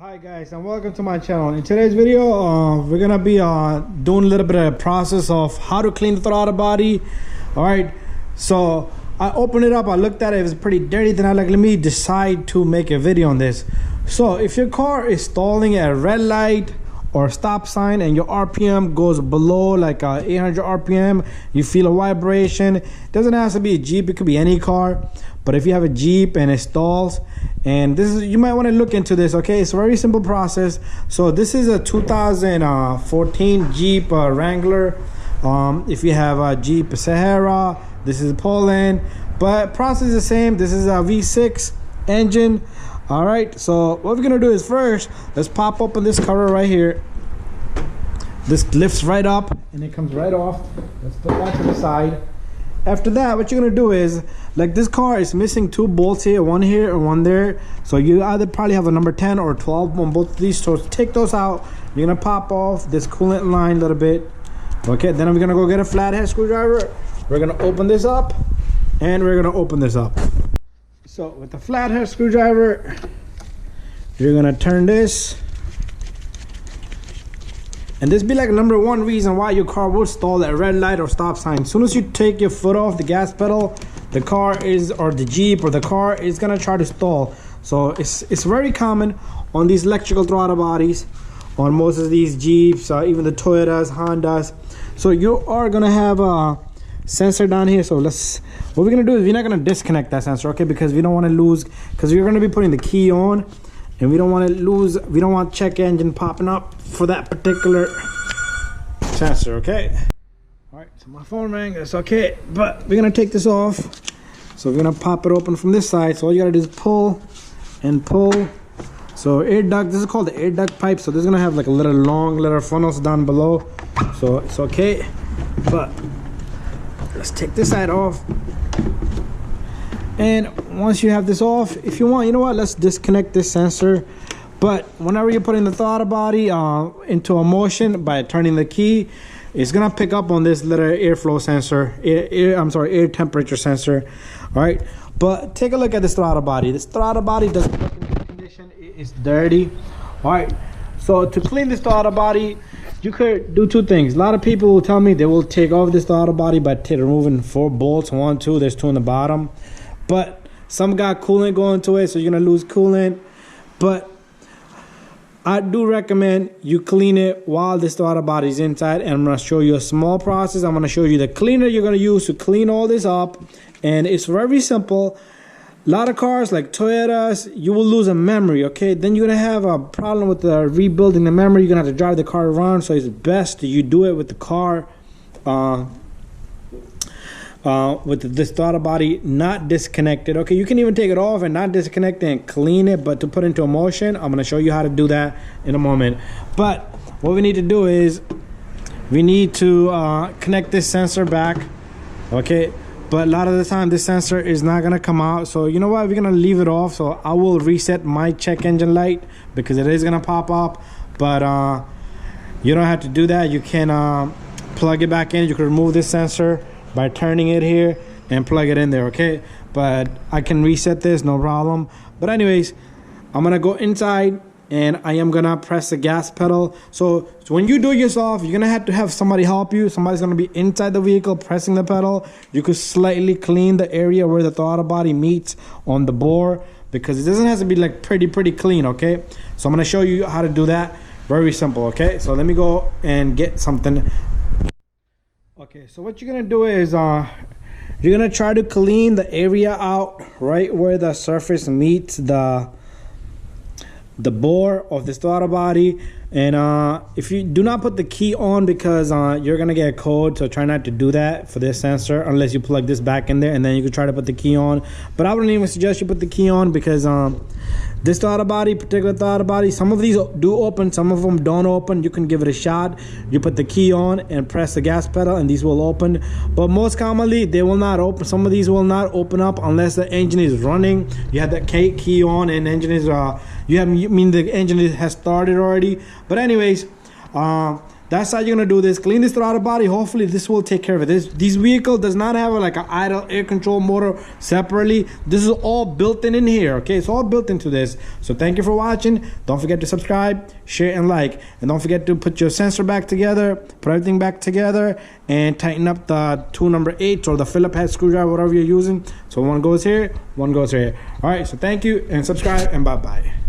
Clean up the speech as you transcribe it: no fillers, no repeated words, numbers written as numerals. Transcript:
Hi guys, and welcome to my channel. In today's video we're gonna be doing a little bit of a process of how to clean the throttle body. All right, so I opened it up, I looked at it, it was pretty dirty. Then I like, let me decide to make a video on this. So if your car is stalling at a red light or stop sign and your RPM goes below like 800 RPM, you feel a vibration. It doesn't have to be a Jeep, it could be any car. But if you have a Jeep and it stalls, and this is, you might want to look into this. Okay, it's a very simple process. So this is a 2014 Jeep Wrangler. If you have a Jeep Sahara, this is Poland, but process is the same. This is a V6 engine. All right, so what we're gonna do is first, let's pop open this cover right here. This lifts right up and it comes right off. Let's put that to the side. After that, what you're gonna do is, like, this car is missing two bolts here, one here and one there. So you either probably have a number 10 or 12 on both of these. So take those out. You're gonna pop off this coolant line a little bit. Okay, then we're gonna go get a flathead screwdriver. We're gonna open this up and we're gonna open this up. So with the flathead screwdriver, you're gonna turn this. And this be like number one reason why your car would stall at a red light or stop sign. As soon as you take your foot off the gas pedal, the car is, or the Jeep or the car is gonna try to stall. So it's very common on these electrical throttle bodies, on most of these Jeeps, even the Toyotas, Hondas. So you are gonna have a sensor down here. So what we're gonna do is we're not gonna disconnect that sensor, okay? Because we don't wanna lose, because you're gonna be putting the key on. And we don't want to lose, we don't want check engine popping up for that particular sensor, okay? All right, so my phone rang, that's okay. But we're gonna take this off. So we're gonna pop it open from this side. So all you gotta do is pull and pull. So air duct, this is called the air duct pipe. So this is gonna have like a little long little funnels down below. So it's okay, but let's take this side off. And once you have this off, if you want, you know what, let's disconnect this sensor. But whenever you're putting the throttle body into a motion by turning the key, it's gonna pick up on this little airflow sensor, air temperature sensor. All right, but take a look at this throttle body. This throttle body doesn't look in good condition. It's dirty. All right, so to clean this throttle body, you could do two things. A lot of people will tell me they will take off this throttle body by removing 4 bolts. 1, 2, there's 2 on the bottom. But some got coolant going to it, so you're gonna lose coolant. But I do recommend you clean it while this throttle body is inside. And I'm gonna show you a small process. I'm gonna show you the cleaner you're gonna use to clean all this up. And it's very simple. A lot of cars like Toyotas, you will lose a memory, okay? Then you're gonna have a problem with rebuilding the memory. You're gonna have to drive the car around. So it's best that you do it with the car, with this throttle body not disconnected. Okay, you can even take it off and not disconnect it and clean it, but to put into a motion, I'm going to show you how to do that in a moment. But what we need to do is we need to connect this sensor back, okay? But a lot of the time this sensor is not going to come out, so you know what, we're going to leave it off. So I will reset my check engine light because it is going to pop up, but you don't have to do that. You can plug it back in. You can remove this sensor by turning it here and plug it in there, okay? But I can reset this, no problem. But anyways, I'm gonna go inside and I am gonna press the gas pedal. So when you do it yourself, you're gonna have to have somebody help you. Somebody's gonna be inside the vehicle pressing the pedal. You could slightly clean the area where the throttle body meets on the bore, because it doesn't have to be like pretty clean, okay? So I'm gonna show you how to do that. Very simple, okay? So let me go and get something. Okay, so what you're gonna do is you're gonna try to clean the area out right where the surface meets the bore of the throttle body. And if you do not put the key on, because you're gonna get a code, so try not to do that for this sensor unless you plug this back in there, and then you can try to put the key on. But I wouldn't even suggest you put the key on, because this throttle body, particular throttle body, some of these do open, some of them don't open. You can give it a shot. You put the key on and press the gas pedal and these will open. But most commonly they will not open. Some of these will not open up unless the engine is running. You have that key on and engine is the engine has started already. But anyways, That's how you're gonna do this. Clean this throttle body. Hopefully this will take care of it. This vehicle does not have like an idle air control motor separately. This is all built in here, okay? It's all built into this. So thank you for watching. Don't forget to subscribe, share, and like. And don't forget to put your sensor back together, put everything back together, and tighten up the tool number 8 or the Phillips head screwdriver, whatever you're using. So one goes here, one goes here. All right, so thank you and subscribe, and bye-bye.